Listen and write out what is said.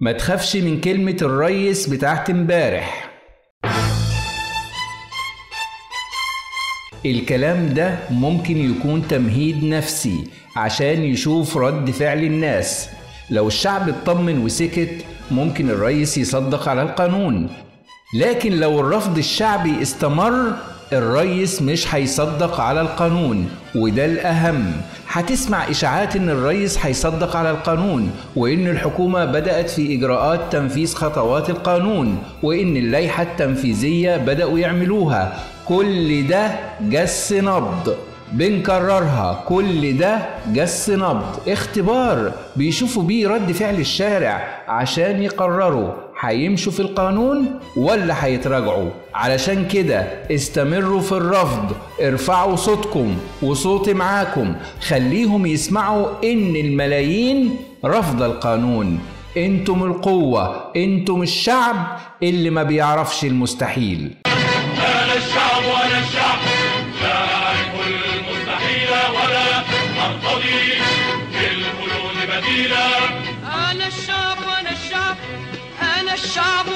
ما تخافش من كلمة الريس بتاعت امبارح. الكلام ده ممكن يكون تمهيد نفسي عشان يشوف رد فعل الناس. لو الشعب اطمن وسكت ممكن الرئيس يصدق على القانون، لكن لو الرفض الشعبي استمر الرئيس مش هيصدق على القانون، وده الأهم. هتسمع إشاعات إن الرئيس هيصدق على القانون، وإن الحكومة بدأت في إجراءات تنفيذ خطوات القانون، وإن اللائحة التنفيذية بدأوا يعملوها. كل ده جس نبض، بنكررها، كل ده جس نبض، اختبار بيشوفوا بيه رد فعل الشارع عشان يقرروا هيمشوا في القانون ولا هيتراجعوا. علشان كده استمروا في الرفض، ارفعوا صوتكم وصوتي معاكم، خليهم يسمعوا ان الملايين رفض القانون. انتم القوة، انتم الشعب اللي ما بيعرفش المستحيل. أنا الشعب وأنا الشعب، لا أعرف المستحيل ولا أرتضي بالحلول بديلا. أنا الشعب وأنا الشعب، أنا الشعب